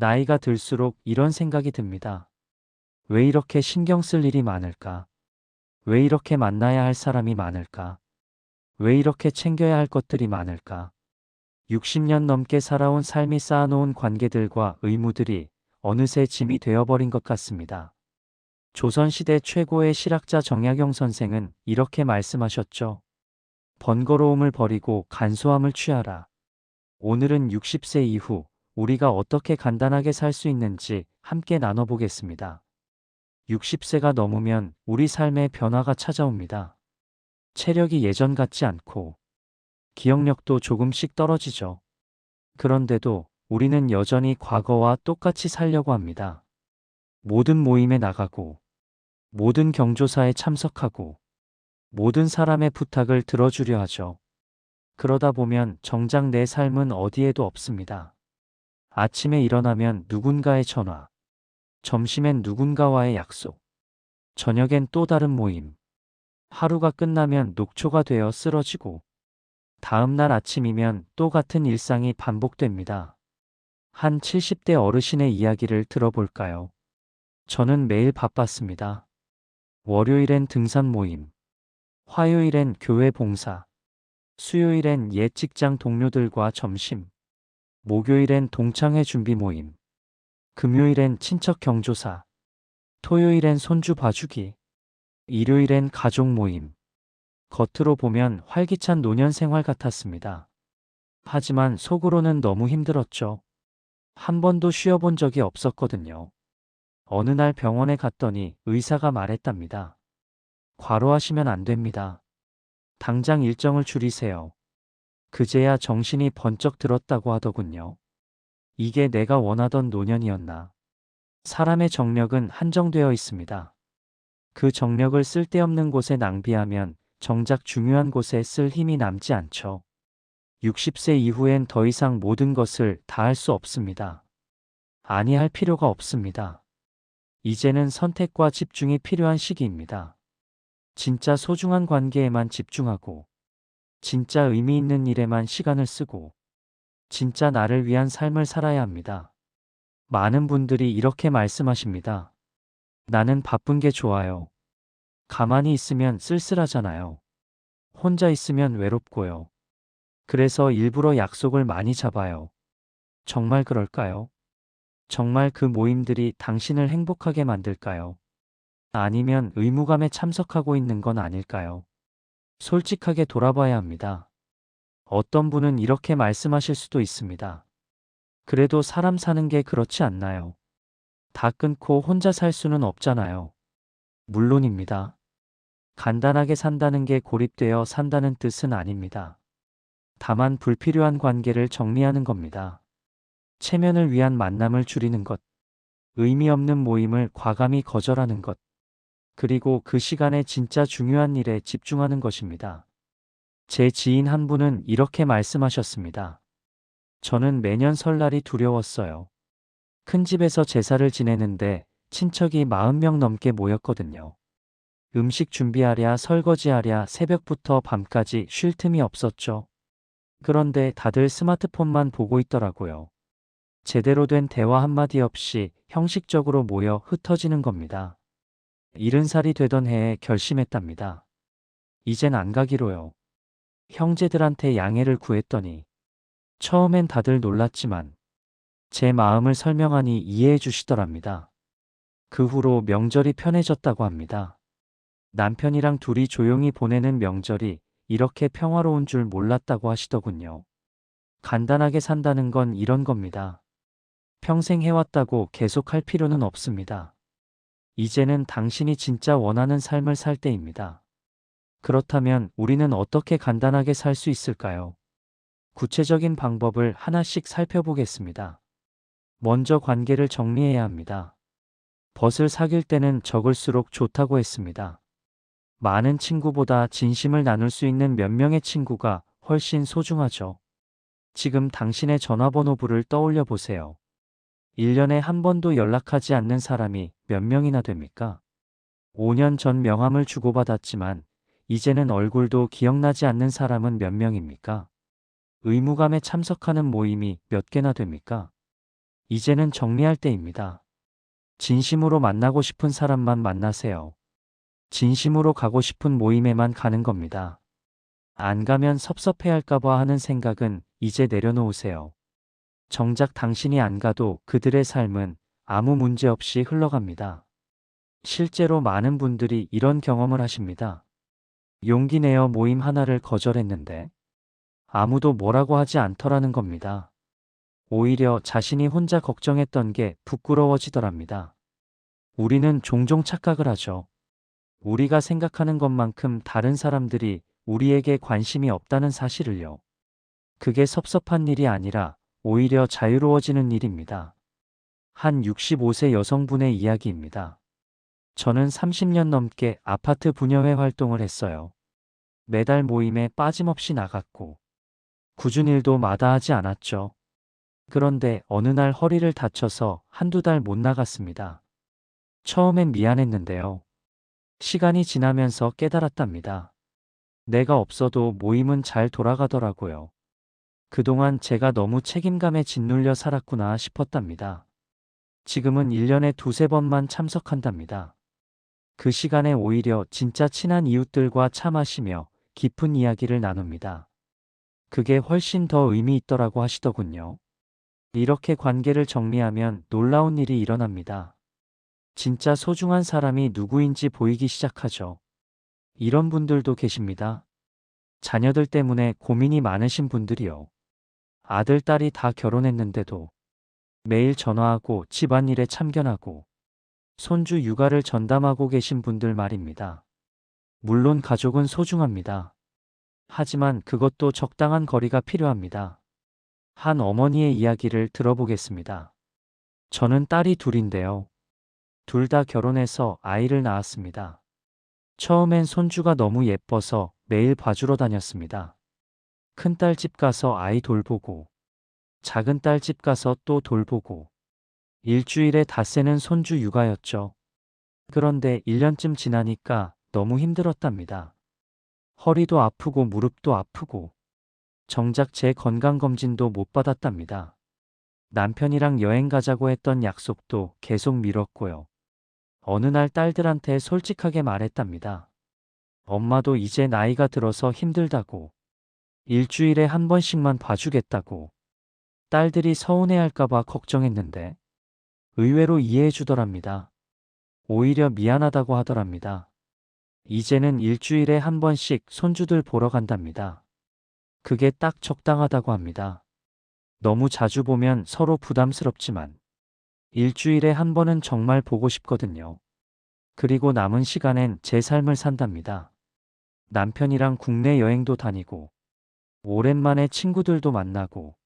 나이가 들수록 이런 생각이 듭니다. 왜 이렇게 신경 쓸 일이 많을까? 왜 이렇게 만나야 할 사람이 많을까? 왜 이렇게 챙겨야 할 것들이 많을까? 60년 넘게 살아온 삶이 쌓아놓은 관계들과 의무들이 어느새 짐이 되어버린 것 같습니다. 조선시대 최고의 실학자 정약용 선생은 이렇게 말씀하셨죠. 번거로움을 버리고 간소함을 취하라. 오늘은 60세 이후 우리가 어떻게 간단하게 살 수 있는지 함께 나눠보겠습니다. 60세가 넘으면 우리 삶에 변화가 찾아옵니다. 체력이 예전 같지 않고 기억력도 조금씩 떨어지죠. 그런데도 우리는 여전히 과거와 똑같이 살려고 합니다. 모든 모임에 나가고, 모든 경조사에 참석하고, 모든 사람의 부탁을 들어주려 하죠. 그러다 보면 정작 내 삶은 어디에도 없습니다. 아침에 일어나면 누군가의 전화, 점심엔 누군가와의 약속, 저녁엔 또 다른 모임, 하루가 끝나면 녹초가 되어 쓰러지고, 다음 날 아침이면 또 같은 일상이 반복됩니다. 한 70대 어르신의 이야기를 들어볼까요? 저는 매일 바빴습니다. 월요일엔 등산 모임, 화요일엔 교회 봉사, 수요일엔 옛 직장 동료들과 점심, 목요일엔 동창회 준비 모임, 금요일엔 친척 경조사, 토요일엔 손주 봐주기, 일요일엔 가족 모임. 겉으로 보면 활기찬 노년 생활 같았습니다. 하지만 속으로는 너무 힘들었죠. 한 번도 쉬어본 적이 없었거든요. 어느 날 병원에 갔더니 의사가 말했답니다. 과로하시면 안 됩니다. 당장 일정을 줄이세요. 그제야 정신이 번쩍 들었다고 하더군요. 이게 내가 원하던 노년이었나. 사람의 정력은 한정되어 있습니다. 그 정력을 쓸데없는 곳에 낭비하면 정작 중요한 곳에 쓸 힘이 남지 않죠. 60세 이후엔 더 이상 모든 것을 다 할 수 없습니다. 아니 할 필요가 없습니다. 이제는 선택과 집중이 필요한 시기입니다. 진짜 소중한 관계에만 집중하고, 진짜 의미 있는 일에만 시간을 쓰고, 진짜 나를 위한 삶을 살아야 합니다. 많은 분들이 이렇게 말씀하십니다. 나는 바쁜 게 좋아요. 가만히 있으면 쓸쓸하잖아요. 혼자 있으면 외롭고요. 그래서 일부러 약속을 많이 잡아요. 정말 그럴까요? 정말 그 모임들이 당신을 행복하게 만들까요? 아니면 의무감에 참석하고 있는 건 아닐까요? 솔직하게 돌아봐야 합니다. 어떤 분은 이렇게 말씀하실 수도 있습니다. 그래도 사람 사는 게 그렇지 않나요? 다 끊고 혼자 살 수는 없잖아요. 물론입니다. 간단하게 산다는 게 고립되어 산다는 뜻은 아닙니다. 다만 불필요한 관계를 정리하는 겁니다. 체면을 위한 만남을 줄이는 것, 의미 없는 모임을 과감히 거절하는 것, 그리고 그 시간에 진짜 중요한 일에 집중하는 것입니다. 제 지인 한 분은 이렇게 말씀하셨습니다. 저는 매년 설날이 두려웠어요. 큰 집에서 제사를 지내는데 친척이 40명 넘게 모였거든요. 음식 준비하랴 설거지하랴 새벽부터 밤까지 쉴 틈이 없었죠. 그런데 다들 스마트폰만 보고 있더라고요. 제대로 된 대화 한마디 없이 형식적으로 모여 흩어지는 겁니다. 70살이 되던 해에 결심했답니다. 이젠 안 가기로요. 형제들한테 양해를 구했더니 처음엔 다들 놀랐지만 제 마음을 설명하니 이해해 주시더랍니다. 그 후로 명절이 편해졌다고 합니다. 남편이랑 둘이 조용히 보내는 명절이 이렇게 평화로운 줄 몰랐다고 하시더군요. 간단하게 산다는 건 이런 겁니다. 평생 해왔다고 계속 할 필요는 없습니다. 이제는 당신이 진짜 원하는 삶을 살 때입니다. 그렇다면 우리는 어떻게 간단하게 살 수 있을까요? 구체적인 방법을 하나씩 살펴보겠습니다. 먼저 관계를 정리해야 합니다. 벗을 사귈 때는 적을수록 좋다고 했습니다. 많은 친구보다 진심을 나눌 수 있는 몇 명의 친구가 훨씬 소중하죠. 지금 당신의 전화번호부를 떠올려 보세요. 1년에 한 번도 연락하지 않는 사람이 몇 명이나 됩니까? 5년 전 명함을 주고받았지만 이제는 얼굴도 기억나지 않는 사람은 몇 명입니까? 의무감에 참석하는 모임이 몇 개나 됩니까? 이제는 정리할 때입니다. 진심으로 만나고 싶은 사람만 만나세요. 진심으로 가고 싶은 모임에만 가는 겁니다. 안 가면 섭섭해할까봐 하는 생각은 이제 내려놓으세요. 정작 당신이 안 가도 그들의 삶은 아무 문제 없이 흘러갑니다. 실제로 많은 분들이 이런 경험을 하십니다. 용기 내어 모임 하나를 거절했는데 아무도 뭐라고 하지 않더라는 겁니다. 오히려 자신이 혼자 걱정했던 게 부끄러워지더랍니다. 우리는 종종 착각을 하죠. 우리가 생각하는 것만큼 다른 사람들이 우리에게 관심이 없다는 사실을요. 그게 섭섭한 일이 아니라 오히려 자유로워지는 일입니다. 한 65세 여성분의 이야기입니다. 저는 30년 넘게 아파트 분여회 활동을 했어요. 매달 모임에 빠짐없이 나갔고 굳은 일도 마다하지 않았죠. 그런데 어느 날 허리를 다쳐서 한두 달 못 나갔습니다. 처음엔 미안했는데요. 시간이 지나면서 깨달았답니다. 내가 없어도 모임은 잘 돌아가더라고요. 그동안 제가 너무 책임감에 짓눌려 살았구나 싶었답니다. 지금은 1년에 두세 번만 참석한답니다. 그 시간에 오히려 진짜 친한 이웃들과 차 마시며 깊은 이야기를 나눕니다. 그게 훨씬 더 의미 있더라고 하시더군요. 이렇게 관계를 정리하면 놀라운 일이 일어납니다. 진짜 소중한 사람이 누구인지 보이기 시작하죠. 이런 분들도 계십니다. 자녀들 때문에 고민이 많으신 분들이요. 아들, 딸이 다 결혼했는데도 매일 전화하고 집안일에 참견하고 손주 육아를 전담하고 계신 분들 말입니다. 물론 가족은 소중합니다. 하지만 그것도 적당한 거리가 필요합니다. 한 어머니의 이야기를 들어보겠습니다. 저는 딸이 둘인데요. 둘 다 결혼해서 아이를 낳았습니다. 처음엔 손주가 너무 예뻐서 매일 봐주러 다녔습니다. 큰딸 집 가서 아이 돌보고, 작은 딸 집 가서 또 돌보고, 일주일에 닷새는 손주 육아였죠. 그런데 1년쯤 지나니까 너무 힘들었답니다. 허리도 아프고 무릎도 아프고, 정작 제 건강검진도 못 받았답니다. 남편이랑 여행 가자고 했던 약속도 계속 미뤘고요. 어느 날 딸들한테 솔직하게 말했답니다. 엄마도 이제 나이가 들어서 힘들다고, 일주일에 한 번씩만 봐주겠다고. 딸들이 서운해할까봐 걱정했는데 의외로 이해해 주더랍니다. 오히려 미안하다고 하더랍니다. 이제는 일주일에 한 번씩 손주들 보러 간답니다. 그게 딱 적당하다고 합니다. 너무 자주 보면 서로 부담스럽지만 일주일에 한 번은 정말 보고 싶거든요. 그리고 남은 시간엔 제 삶을 산답니다. 남편이랑 국내 여행도 다니고 오랜만에 친구들도 만나고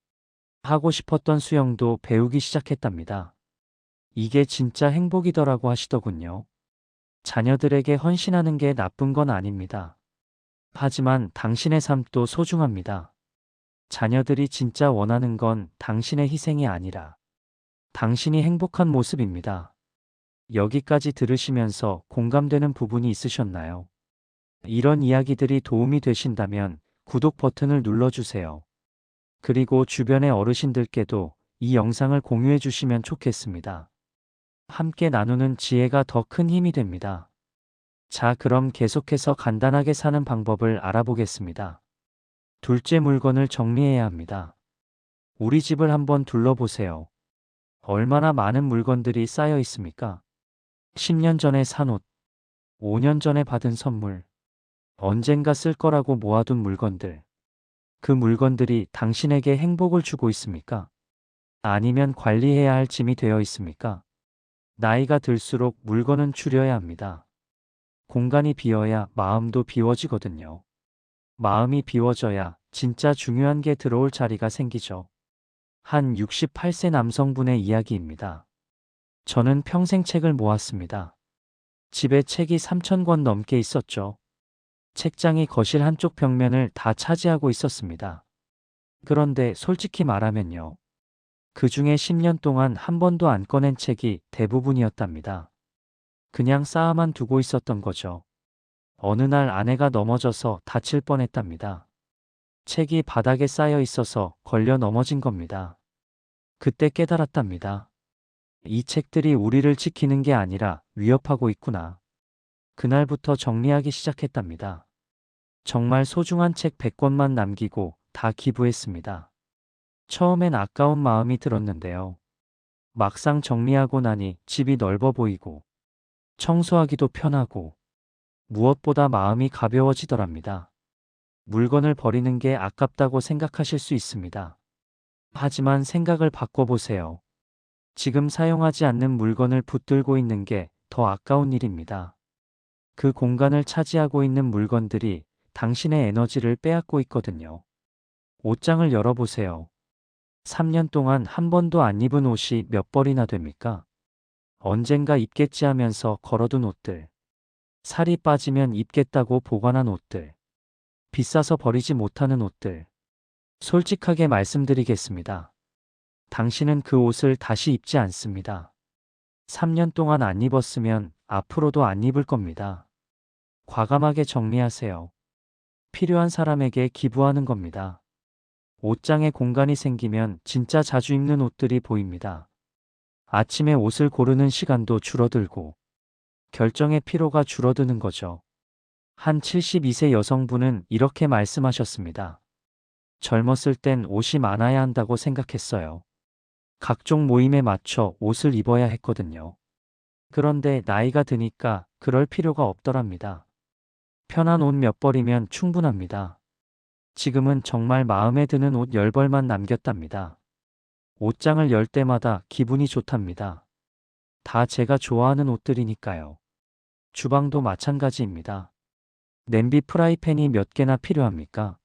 하고 싶었던 수영도 배우기 시작했답니다. 이게 진짜 행복이더라고 하시더군요. 자녀들에게 헌신하는 게 나쁜 건 아닙니다. 하지만 당신의 삶도 소중합니다. 자녀들이 진짜 원하는 건 당신의 희생이 아니라 당신이 행복한 모습입니다. 여기까지 들으시면서 공감되는 부분이 있으셨나요? 이런 이야기들이 도움이 되신다면 구독 버튼을 눌러주세요. 그리고 주변의 어르신들께도 이 영상을 공유해 주시면 좋겠습니다. 함께 나누는 지혜가 더 큰 힘이 됩니다. 자, 그럼 계속해서 간단하게 사는 방법을 알아보겠습니다. 둘째, 물건을 정리해야 합니다. 우리 집을 한번 둘러보세요. 얼마나 많은 물건들이 쌓여 있습니까? 10년 전에 산 옷, 5년 전에 받은 선물, 언젠가 쓸 거라고 모아둔 물건들. 그 물건들이 당신에게 행복을 주고 있습니까? 아니면 관리해야 할 짐이 되어 있습니까? 나이가 들수록 물건은 줄여야 합니다. 공간이 비어야 마음도 비워지거든요. 마음이 비워져야 진짜 중요한 게 들어올 자리가 생기죠. 한 68세 남성분의 이야기입니다. 저는 평생 책을 모았습니다. 집에 책이 3,000권 넘게 있었죠. 책장이 거실 한쪽 벽면을 다 차지하고 있었습니다. 그런데 솔직히 말하면요. 그 중에 10년 동안 한 번도 안 꺼낸 책이 대부분이었답니다. 그냥 쌓아만 두고 있었던 거죠. 어느 날 아내가 넘어져서 다칠 뻔했답니다. 책이 바닥에 쌓여 있어서 걸려 넘어진 겁니다. 그때 깨달았답니다. 이 책들이 우리를 지키는 게 아니라 위협하고 있구나. 그날부터 정리하기 시작했답니다. 정말 소중한 책 100권만 남기고 다 기부했습니다. 처음엔 아까운 마음이 들었는데요. 막상 정리하고 나니 집이 넓어 보이고 청소하기도 편하고 무엇보다 마음이 가벼워지더랍니다. 물건을 버리는 게 아깝다고 생각하실 수 있습니다. 하지만 생각을 바꿔보세요. 지금 사용하지 않는 물건을 붙들고 있는 게 더 아까운 일입니다. 그 공간을 차지하고 있는 물건들이 당신의 에너지를 빼앗고 있거든요. 옷장을 열어보세요. 3년 동안 한 번도 안 입은 옷이 몇 벌이나 됩니까? 언젠가 입겠지 하면서 걸어둔 옷들. 살이 빠지면 입겠다고 보관한 옷들. 비싸서 버리지 못하는 옷들. 솔직하게 말씀드리겠습니다. 당신은 그 옷을 다시 입지 않습니다. 3년 동안 안 입었으면 앞으로도 안 입을 겁니다. 과감하게 정리하세요. 필요한 사람에게 기부하는 겁니다. 옷장에 공간이 생기면 진짜 자주 입는 옷들이 보입니다. 아침에 옷을 고르는 시간도 줄어들고 결정의 피로가 줄어드는 거죠. 한 72세 여성분은 이렇게 말씀하셨습니다. 젊었을 땐 옷이 많아야 한다고 생각했어요. 각종 모임에 맞춰 옷을 입어야 했거든요. 그런데 나이가 드니까 그럴 필요가 없더랍니다. 편한 옷 몇 벌이면 충분합니다. 지금은 정말 마음에 드는 옷 10벌만 남겼답니다. 옷장을 열 때마다 기분이 좋답니다. 다 제가 좋아하는 옷들이니까요. 주방도 마찬가지입니다. 냄비 프라이팬이 몇 개나 필요합니까?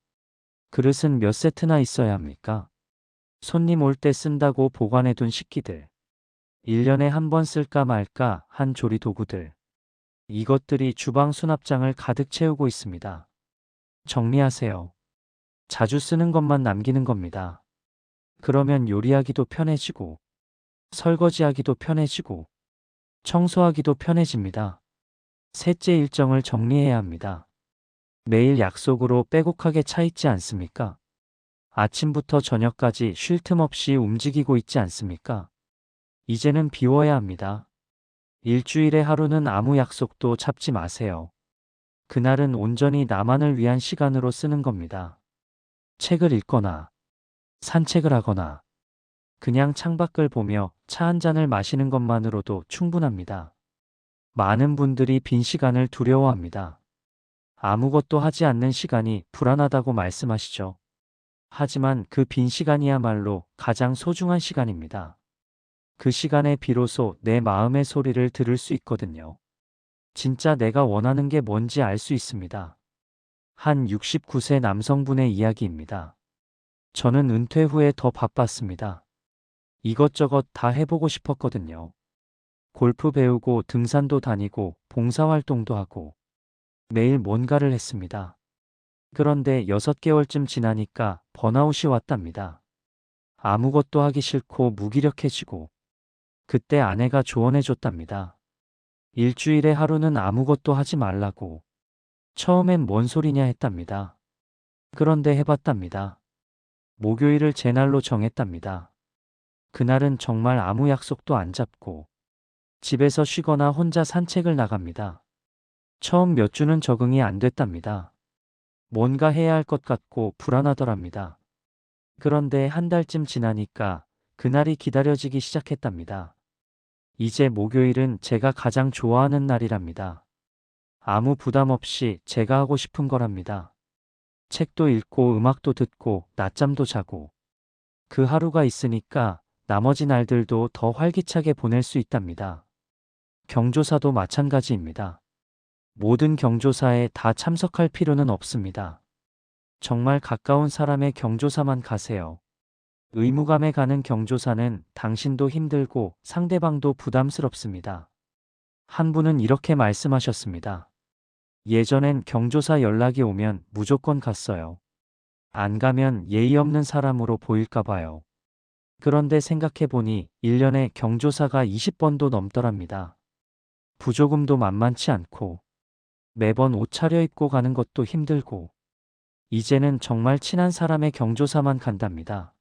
그릇은 몇 세트나 있어야 합니까? 손님 올 때 쓴다고 보관해둔 식기들. 1년에 한 번 쓸까 말까 한 조리 도구들. 이것들이 주방 수납장을 가득 채우고 있습니다. 정리하세요. 자주 쓰는 것만 남기는 겁니다. 그러면 요리하기도 편해지고, 설거지하기도 편해지고, 청소하기도 편해집니다. 셋째 일정을 정리해야 합니다. 매일 약속으로 빼곡하게 차 있지 않습니까? 아침부터 저녁까지 쉴 틈 없이 움직이고 있지 않습니까? 이제는 비워야 합니다. 일주일에 하루는 아무 약속도 잡지 마세요. 그날은 온전히 나만을 위한 시간으로 쓰는 겁니다. 책을 읽거나, 산책을 하거나, 그냥 창밖을 보며 차 한 잔을 마시는 것만으로도 충분합니다. 많은 분들이 빈 시간을 두려워합니다. 아무것도 하지 않는 시간이 불안하다고 말씀하시죠. 하지만 그 빈 시간이야말로 가장 소중한 시간입니다. 그 시간에 비로소 내 마음의 소리를 들을 수 있거든요. 진짜 내가 원하는 게 뭔지 알 수 있습니다. 한 69세 남성분의 이야기입니다. 저는 은퇴 후에 더 바빴습니다. 이것저것 다 해보고 싶었거든요. 골프 배우고 등산도 다니고 봉사활동도 하고 매일 뭔가를 했습니다. 그런데 6개월쯤 지나니까 번아웃이 왔답니다. 아무것도 하기 싫고 무기력해지고 그때 아내가 조언해 줬답니다. 일주일에 하루는 아무것도 하지 말라고. 처음엔 뭔 소리냐 했답니다. 그런데 해봤답니다. 목요일을 제 날로 정했답니다. 그날은 정말 아무 약속도 안 잡고 집에서 쉬거나 혼자 산책을 나갑니다. 처음 몇 주는 적응이 안 됐답니다. 뭔가 해야 할 것 같고 불안하더랍니다. 그런데 한 달쯤 지나니까 그날이 기다려지기 시작했답니다. 이제 목요일은 제가 가장 좋아하는 날이랍니다. 아무 부담 없이 제가 하고 싶은 거랍니다. 책도 읽고 음악도 듣고 낮잠도 자고 그 하루가 있으니까 나머지 날들도 더 활기차게 보낼 수 있답니다. 경조사도 마찬가지입니다. 모든 경조사에 다 참석할 필요는 없습니다. 정말 가까운 사람의 경조사만 가세요. 의무감에 가는 경조사는 당신도 힘들고 상대방도 부담스럽습니다. 한 분은 이렇게 말씀하셨습니다. 예전엔 경조사 연락이 오면 무조건 갔어요. 안 가면 예의 없는 사람으로 보일까 봐요. 그런데 생각해보니 1년에 경조사가 20번도 넘더랍니다. 부조금도 만만치 않고 매번 옷 차려입고 가는 것도 힘들고 이제는 정말 친한 사람의 경조사만 간답니다.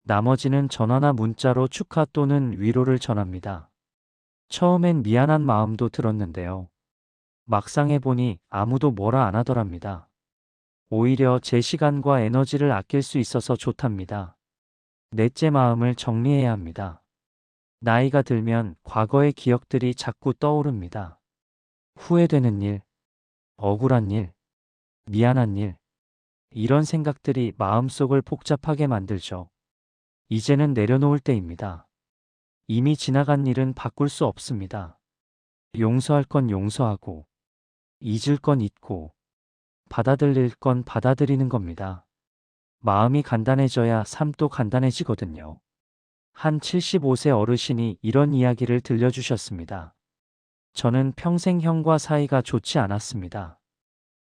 나머지는 전화나 문자로 축하 또는 위로를 전합니다. 처음엔 미안한 마음도 들었는데요. 막상 해보니 아무도 뭐라 안 하더랍니다. 오히려 제 시간과 에너지를 아낄 수 있어서 좋답니다. 넷째, 마음을 정리해야 합니다. 나이가 들면 과거의 기억들이 자꾸 떠오릅니다. 후회되는 일, 억울한 일, 미안한 일, 이런 생각들이 마음속을 복잡하게 만들죠. 이제는 내려놓을 때입니다. 이미 지나간 일은 바꿀 수 없습니다. 용서할 건 용서하고, 잊을 건 잊고, 받아들일 건 받아들이는 겁니다. 마음이 간단해져야 삶도 간단해지거든요. 한 75세 어르신이 이런 이야기를 들려주셨습니다. 저는 평생 형과 사이가 좋지 않았습니다.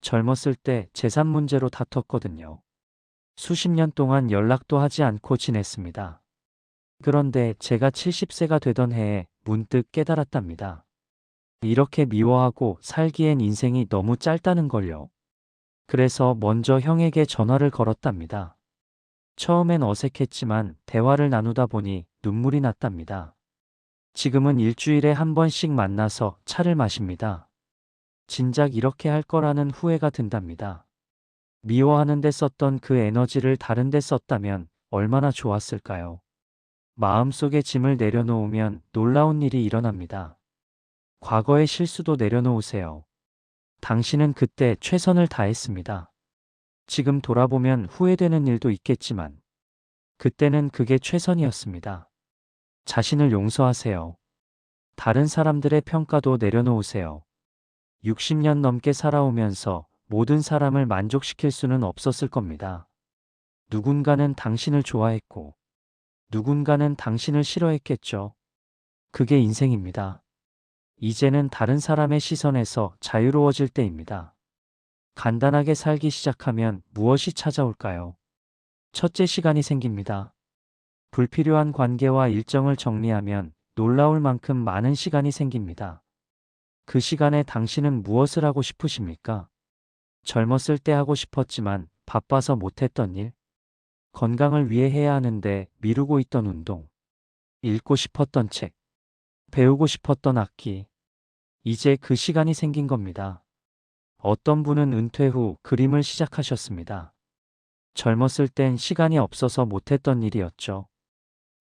젊었을 때 재산 문제로 다퉜거든요. 수십 년 동안 연락도 하지 않고 지냈습니다. 그런데 제가 70세가 되던 해에 문득 깨달았답니다. 이렇게 미워하고 살기엔 인생이 너무 짧다는 걸요. 그래서 먼저 형에게 전화를 걸었답니다. 처음엔 어색했지만 대화를 나누다 보니 눈물이 났답니다. 지금은 일주일에 한 번씩 만나서 차를 마십니다. 진작 이렇게 할 거라는 후회가 든답니다. 미워하는 데 썼던 그 에너지를 다른 데 썼다면 얼마나 좋았을까요? 마음속의 짐을 내려놓으면 놀라운 일이 일어납니다. 과거의 실수도 내려놓으세요. 당신은 그때 최선을 다했습니다. 지금 돌아보면 후회되는 일도 있겠지만 그때는 그게 최선이었습니다. 자신을 용서하세요. 다른 사람들의 평가도 내려놓으세요. 60년 넘게 살아오면서 모든 사람을 만족시킬 수는 없었을 겁니다. 누군가는 당신을 좋아했고 누군가는 당신을 싫어했겠죠. 그게 인생입니다. 이제는 다른 사람의 시선에서 자유로워질 때입니다. 간단하게 살기 시작하면 무엇이 찾아올까요? 첫째, 시간이 생깁니다. 불필요한 관계와 일정을 정리하면 놀라울 만큼 많은 시간이 생깁니다. 그 시간에 당신은 무엇을 하고 싶으십니까? 젊었을 때 하고 싶었지만 바빠서 못했던 일, 건강을 위해 해야 하는데 미루고 있던 운동, 읽고 싶었던 책, 배우고 싶었던 악기, 이제 그 시간이 생긴 겁니다. 어떤 분은 은퇴 후 그림을 시작하셨습니다. 젊었을 땐 시간이 없어서 못했던 일이었죠.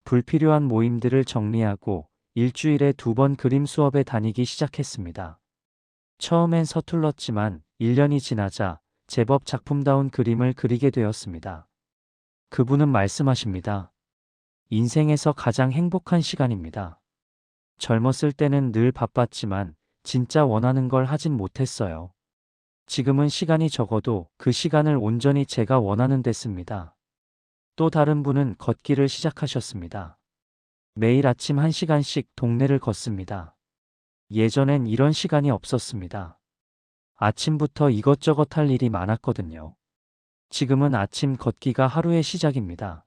불필요한 모임들을 정리하고 일주일에 2번 그림 수업에 다니기 시작했습니다. 처음엔 서툴렀지만 1년이 지나자 제법 작품다운 그림을 그리게 되었습니다. 그분은 말씀하십니다. 인생에서 가장 행복한 시간입니다. 젊었을 때는 늘 바빴지만 진짜 원하는 걸 하진 못했어요. 지금은 시간이 적어도 그 시간을 온전히 제가 원하는 데 씁니다. 또 다른 분은 걷기를 시작하셨습니다. 매일 아침 1시간씩 동네를 걷습니다. 예전엔 이런 시간이 없었습니다. 아침부터 이것저것 할 일이 많았거든요. 지금은 아침 걷기가 하루의 시작입니다.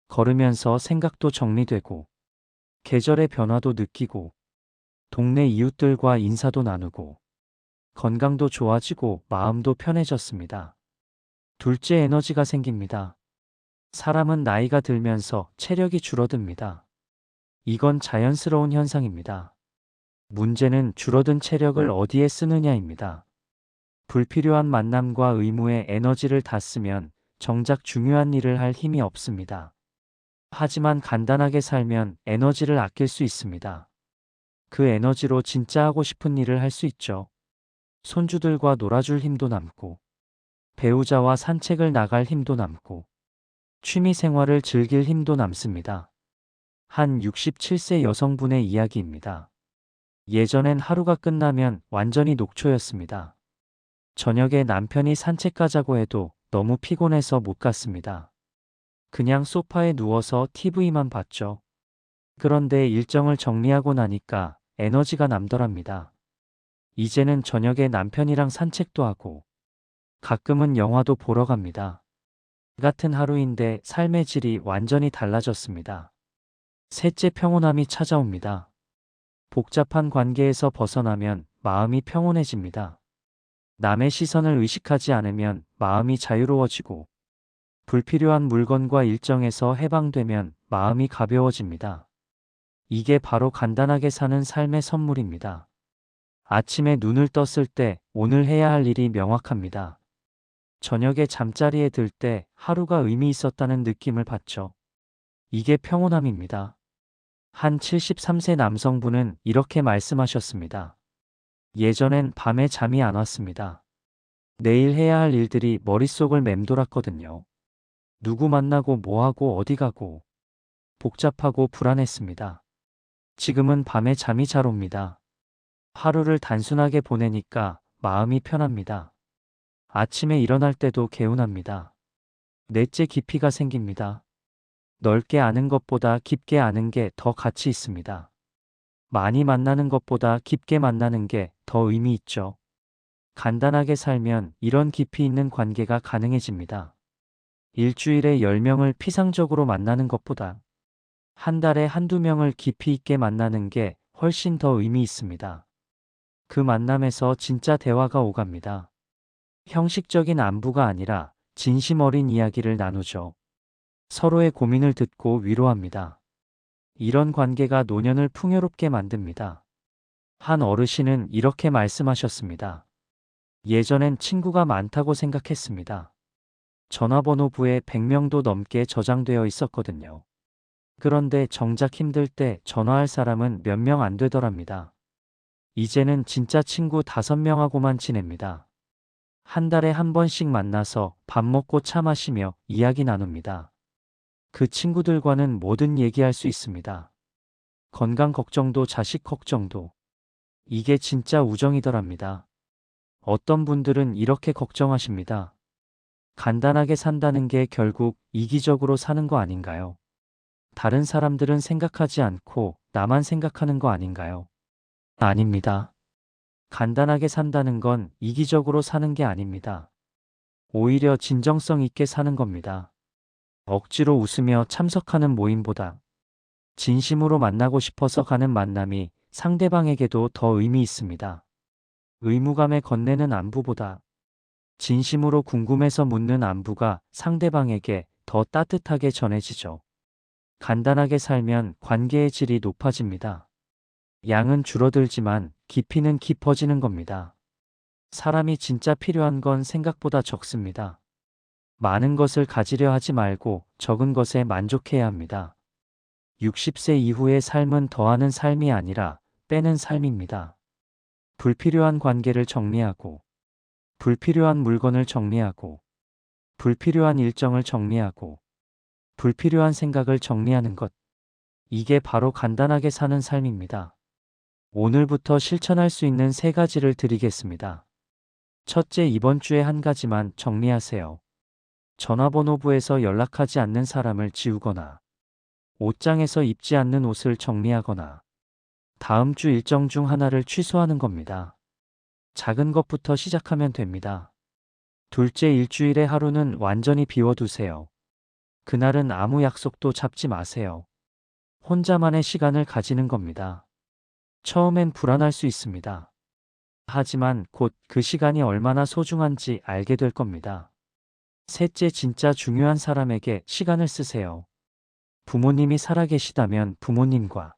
걸으면서 생각도 정리되고, 계절의 변화도 느끼고, 동네 이웃들과 인사도 나누고, 건강도 좋아지고 마음도 편해졌습니다. 둘째, 에너지가 생깁니다. 사람은 나이가 들면서 체력이 줄어듭니다. 이건 자연스러운 현상입니다. 문제는 줄어든 체력을 어디에 쓰느냐입니다. 불필요한 만남과 의무에 에너지를 다 쓰면 정작 중요한 일을 할 힘이 없습니다. 하지만 간단하게 살면 에너지를 아낄 수 있습니다. 그 에너지로 진짜 하고 싶은 일을 할 수 있죠. 손주들과 놀아줄 힘도 남고, 배우자와 산책을 나갈 힘도 남고, 취미 생활을 즐길 힘도 남습니다. 한 67세 여성분의 이야기입니다. 예전엔 하루가 끝나면 완전히 녹초였습니다. 저녁에 남편이 산책 가자고 해도 너무 피곤해서 못 갔습니다. 그냥 소파에 누워서 TV만 봤죠. 그런데 일정을 정리하고 나니까 에너지가 남더랍니다. 이제는 저녁에 남편이랑 산책도 하고 가끔은 영화도 보러 갑니다. 같은 하루인데 삶의 질이 완전히 달라졌습니다. 셋째, 평온함이 찾아옵니다. 복잡한 관계에서 벗어나면 마음이 평온해집니다. 남의 시선을 의식하지 않으면 마음이 자유로워지고 불필요한 물건과 일정에서 해방되면 마음이 가벼워집니다. 이게 바로 간단하게 사는 삶의 선물입니다. 아침에 눈을 떴을 때 오늘 해야 할 일이 명확합니다. 저녁에 잠자리에 들 때 하루가 의미 있었다는 느낌을 받죠. 이게 평온함입니다. 한 73세 남성분은 이렇게 말씀하셨습니다. 예전엔 밤에 잠이 안 왔습니다. 내일 해야 할 일들이 머릿속을 맴돌았거든요. 누구 만나고 뭐하고 어디 가고 복잡하고 불안했습니다. 지금은 밤에 잠이 잘 옵니다. 하루를 단순하게 보내니까 마음이 편합니다. 아침에 일어날 때도 개운합니다. 넷째 깊이가 생깁니다. 넓게 아는 것보다 깊게 아는 게 더 가치 있습니다. 많이 만나는 것보다 깊게 만나는 게 더 의미 있죠. 간단하게 살면 이런 깊이 있는 관계가 가능해집니다. 일주일에 10명을 피상적으로 만나는 것보다 한 달에 한두 명을 깊이 있게 만나는 게 훨씬 더 의미 있습니다. 그 만남에서 진짜 대화가 오갑니다. 형식적인 안부가 아니라 진심 어린 이야기를 나누죠. 서로의 고민을 듣고 위로합니다. 이런 관계가 노년을 풍요롭게 만듭니다. 한 어르신은 이렇게 말씀하셨습니다. 예전엔 친구가 많다고 생각했습니다. 전화번호부에 100명도 넘게 저장되어 있었거든요. 그런데 정작 힘들 때 전화할 사람은 몇 명 안 되더랍니다. 이제는 진짜 친구 5명하고만 지냅니다. 한 달에 한 번씩 만나서 밥 먹고 차 마시며 이야기 나눕니다. 그 친구들과는 뭐든 얘기할 수 있습니다. 건강 걱정도 자식 걱정도. 이게 진짜 우정이더랍니다. 어떤 분들은 이렇게 걱정하십니다. 간단하게 산다는 게 결국 이기적으로 사는 거 아닌가요? 다른 사람들은 생각하지 않고 나만 생각하는 거 아닌가요? 아닙니다. 간단하게 산다는 건 이기적으로 사는 게 아닙니다. 오히려 진정성 있게 사는 겁니다. 억지로 웃으며 참석하는 모임보다 진심으로 만나고 싶어서 가는 만남이 상대방에게도 더 의미 있습니다. 의무감에 건네는 안부보다 진심으로 궁금해서 묻는 안부가 상대방에게 더 따뜻하게 전해지죠. 간단하게 살면 관계의 질이 높아집니다. 양은 줄어들지만 깊이는 깊어지는 겁니다. 사람이 진짜 필요한 건 생각보다 적습니다. 많은 것을 가지려 하지 말고 적은 것에 만족해야 합니다. 60세 이후의 삶은 더하는 삶이 아니라 빼는 삶입니다. 불필요한 관계를 정리하고, 불필요한 물건을 정리하고, 불필요한 일정을 정리하고, 불필요한 생각을 정리하는 것. 이게 바로 간단하게 사는 삶입니다. 오늘부터 실천할 수 있는 3가지를 드리겠습니다. 첫째, 이번 주에 한 가지만 정리하세요. 전화번호부에서 연락하지 않는 사람을 지우거나, 옷장에서 입지 않는 옷을 정리하거나, 다음 주 일정 중 하나를 취소하는 겁니다. 작은 것부터 시작하면 됩니다. 둘째, 일주일의 하루는 완전히 비워두세요. 그날은 아무 약속도 잡지 마세요. 혼자만의 시간을 가지는 겁니다. 처음엔 불안할 수 있습니다. 하지만 곧 그 시간이 얼마나 소중한지 알게 될 겁니다. 셋째, 진짜 중요한 사람에게 시간을 쓰세요. 부모님이 살아계시다면 부모님과,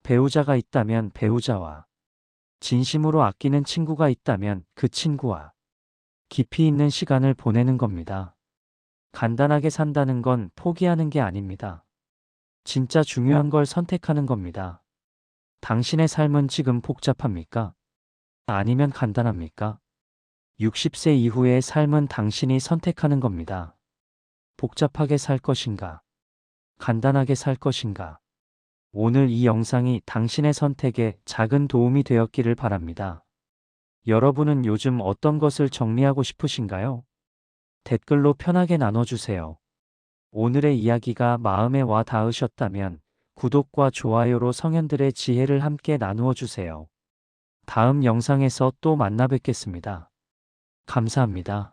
배우자가 있다면 배우자와, 진심으로 아끼는 친구가 있다면 그 친구와 깊이 있는 시간을 보내는 겁니다. 간단하게 산다는 건 포기하는 게 아닙니다. 진짜 중요한 걸 선택하는 겁니다. 당신의 삶은 지금 복잡합니까? 아니면 간단합니까? 60세 이후의 삶은 당신이 선택하는 겁니다. 복잡하게 살 것인가? 간단하게 살 것인가? 오늘 이 영상이 당신의 선택에 작은 도움이 되었기를 바랍니다. 여러분은 요즘 어떤 것을 정리하고 싶으신가요? 댓글로 편하게 나눠주세요. 오늘의 이야기가 마음에 와 닿으셨다면 구독과 좋아요로 성현들의 지혜를 함께 나누어 주세요. 다음 영상에서 또 만나 뵙겠습니다. 감사합니다.